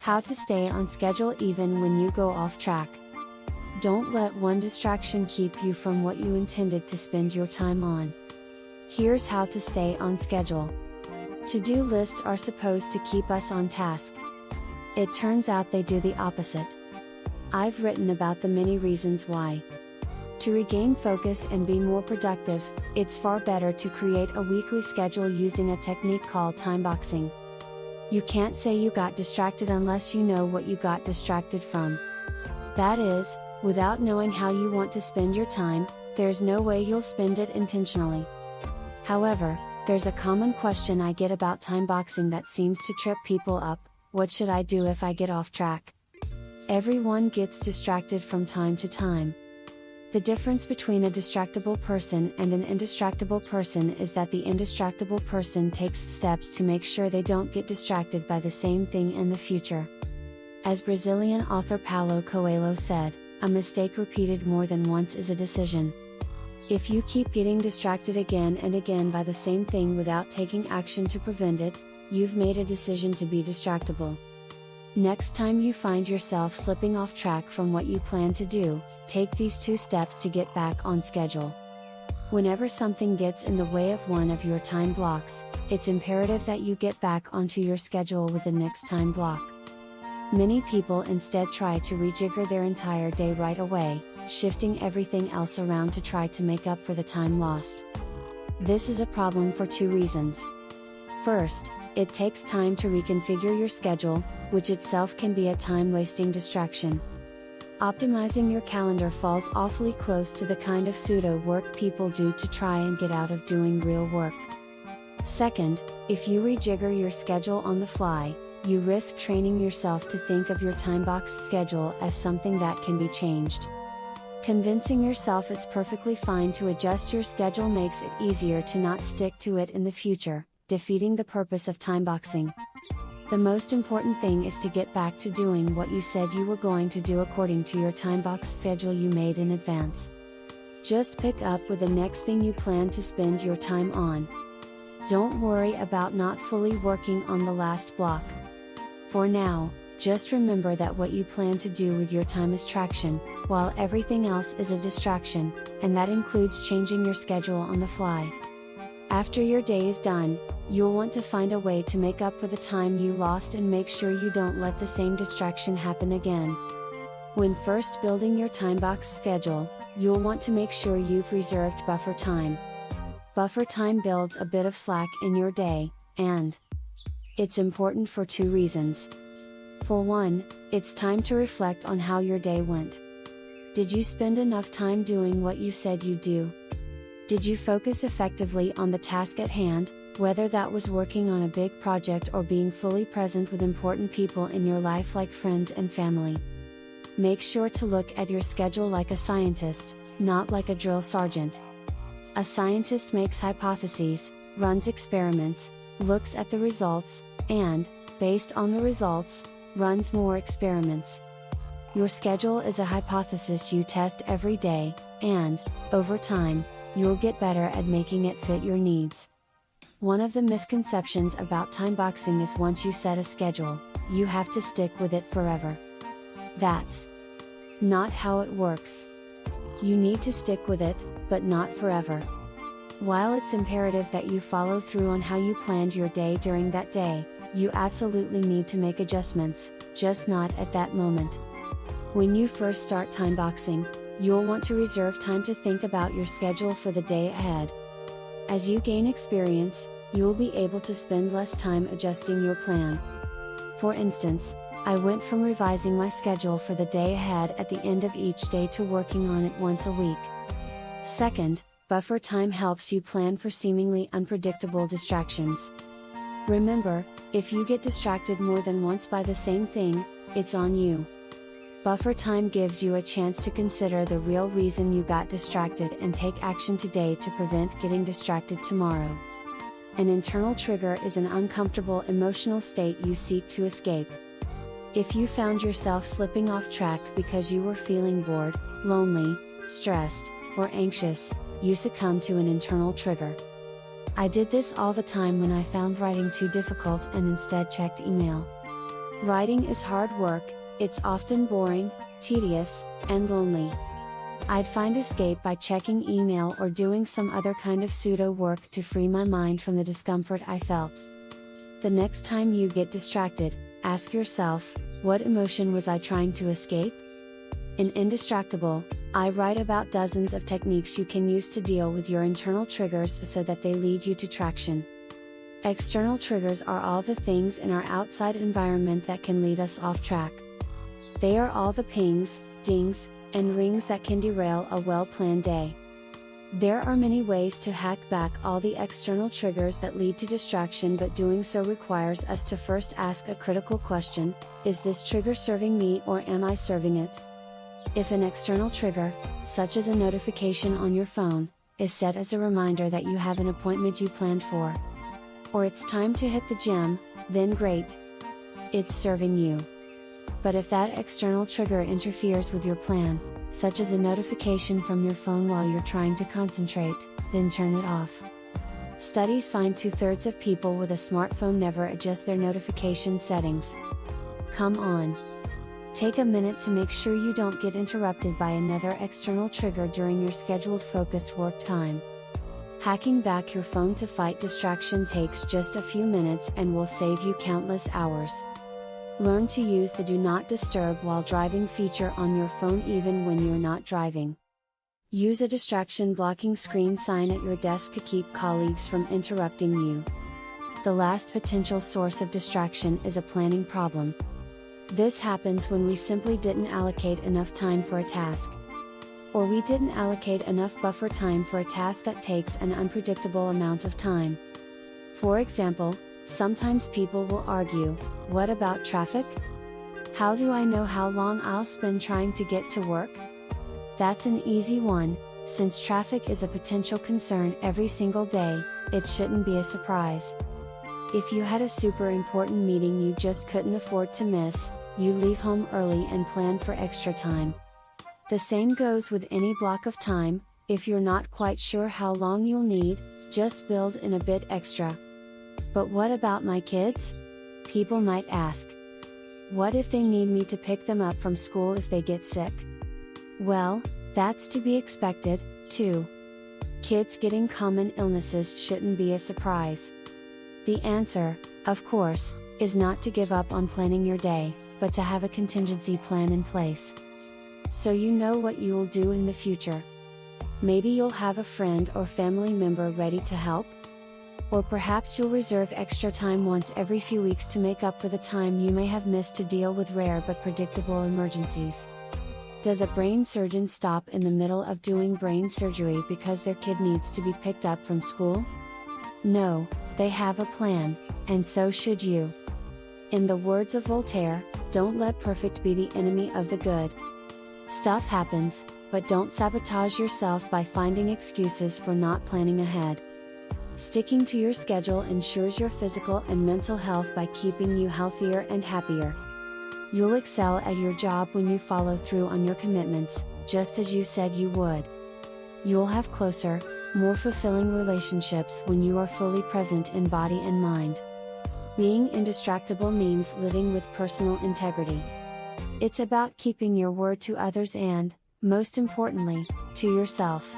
How to stay on schedule even when you go off track. Don't let one distraction keep you from what you intended to spend your time on. Here's how to stay on schedule. To-do lists are supposed to keep us on task. It turns out they do the opposite. I've written about the many reasons why. To regain focus and be more productive, it's far better to create a weekly schedule using a technique called time boxing. You can't say you got distracted unless you know what you got distracted from. That is, without knowing how you want to spend your time, there's no way you'll spend it intentionally. However, there's a common question I get about time boxing that seems to trip people up: what should I do if I get off track? Everyone gets distracted from time to time. The difference between a distractible person and an indistractable person is that the indistractable person takes steps to make sure they don't get distracted by the same thing in the future. As Brazilian author Paulo Coelho said, a mistake repeated more than once is a decision. If you keep getting distracted again and again by the same thing without taking action to prevent it, you've made a decision to be distractible. Next time you find yourself slipping off track from what you plan to do, take these 2 steps to get back on schedule. Whenever something gets in the way of one of your time blocks, it's imperative that you get back onto your schedule with the next time block. Many people instead try to rejigger their entire day right away, shifting everything else around to try to make up for the time lost. This is a problem for 2 reasons. First, it takes time to reconfigure your schedule, which itself can be a time-wasting distraction. Optimizing your calendar falls awfully close to the kind of pseudo-work people do to try and get out of doing real work. Second, if you rejigger your schedule on the fly, you risk training yourself to think of your time-boxed schedule as something that can be changed. Convincing yourself it's perfectly fine to adjust your schedule makes it easier to not stick to it in the future, defeating the purpose of time boxing. The most important thing is to get back to doing what you said you were going to do according to your time box schedule you made in advance. Just pick up with the next thing you plan to spend your time on. Don't worry about not fully working on the last block. For now, just remember that what you plan to do with your time is traction, while everything else is a distraction, and that includes changing your schedule on the fly. After your day is done, you'll want to find a way to make up for the time you lost and make sure you don't let the same distraction happen again. When first building your time box schedule, you'll want to make sure you've reserved buffer time. Buffer time builds a bit of slack in your day, and it's important for 2 reasons. For one, it's time to reflect on how your day went. Did you spend enough time doing what you said you'd do? Did you focus effectively on the task at hand, whether that was working on a big project or being fully present with important people in your life like friends and family? Make sure to look at your schedule like a scientist, not like a drill sergeant. A scientist makes hypotheses, runs experiments, looks at the results, and, based on the results, runs more experiments. Your schedule is a hypothesis you test every day, and, over time, you'll get better at making it fit your needs. One of the misconceptions about time boxing is once you set a schedule, you have to stick with it forever. That's not how it works. You need to stick with it, but not forever. While it's imperative that you follow through on how you planned your day during that day, you absolutely need to make adjustments, just not at that moment. When you first start time boxing, you'll want to reserve time to think about your schedule for the day ahead. As you gain experience, you'll be able to spend less time adjusting your plan. For instance, I went from revising my schedule for the day ahead at the end of each day to working on it once a week. Second, buffer time helps you plan for seemingly unpredictable distractions. Remember, if you get distracted more than once by the same thing, it's on you. Buffer time gives you a chance to consider the real reason you got distracted and take action today to prevent getting distracted tomorrow. An internal trigger is an uncomfortable emotional state you seek to escape. If you found yourself slipping off track because you were feeling bored, lonely, stressed, or anxious, you succumb to an internal trigger. I did this all the time when I found writing too difficult and instead checked email. Writing is hard work, it's often boring, tedious, and lonely. I'd find escape by checking email or doing some other kind of pseudo work to free my mind from the discomfort I felt. The next time you get distracted, ask yourself, what emotion was I trying to escape? In Indistractable, I write about dozens of techniques you can use to deal with your internal triggers so that they lead you to traction. External triggers are all the things in our outside environment that can lead us off track. They are all the pings, dings, and rings that can derail a well-planned day. There are many ways to hack back all the external triggers that lead to distraction, but doing so requires us to first ask a critical question: is this trigger serving me or am I serving it? If an external trigger, such as a notification on your phone, is set as a reminder that you have an appointment you planned for, or it's time to hit the gym, then great. It's serving you. But if that external trigger interferes with your plan, such as a notification from your phone while you're trying to concentrate, then turn it off. Studies find 2/3 of people with a smartphone never adjust their notification settings. Come on. Take a minute to make sure you don't get interrupted by another external trigger during your scheduled focused work time. Hacking back your phone to fight distraction takes just a few minutes and will save you countless hours. Learn to use the Do Not Disturb while driving feature on your phone even when you're not driving. Use a distraction blocking screen sign at your desk to keep colleagues from interrupting you. The last potential source of distraction is a planning problem. This happens when we simply didn't allocate enough time for a task. Or we didn't allocate enough buffer time for a task that takes an unpredictable amount of time. For example, sometimes people will argue, what about traffic? How do I know how long I'll spend trying to get to work? That's an easy one, since traffic is a potential concern every single day, it shouldn't be a surprise. If you had a super important meeting you just couldn't afford to miss, you leave home early and plan for extra time. The same goes with any block of time. If you're not quite sure how long you'll need, just build in a bit extra. But what about my kids? People might ask. What if they need me to pick them up from school if they get sick? Well, that's to be expected, too. Kids getting common illnesses shouldn't be a surprise. The answer, of course, is not to give up on planning your day, but to have a contingency plan in place. So you know what you will do in the future. Maybe you'll have a friend or family member ready to help? Or perhaps you'll reserve extra time once every few weeks to make up for the time you may have missed to deal with rare but predictable emergencies. Does a brain surgeon stop in the middle of doing brain surgery because their kid needs to be picked up from school? No, they have a plan, and so should you. In the words of Voltaire, don't let perfect be the enemy of the good. Stuff happens, but don't sabotage yourself by finding excuses for not planning ahead. Sticking to your schedule ensures your physical and mental health by keeping you healthier and happier. You'll excel at your job when you follow through on your commitments, just as you said you would. You'll have closer, more fulfilling relationships when you are fully present in body and mind. Being indistractable means living with personal integrity. It's about keeping your word to others and, most importantly, to yourself.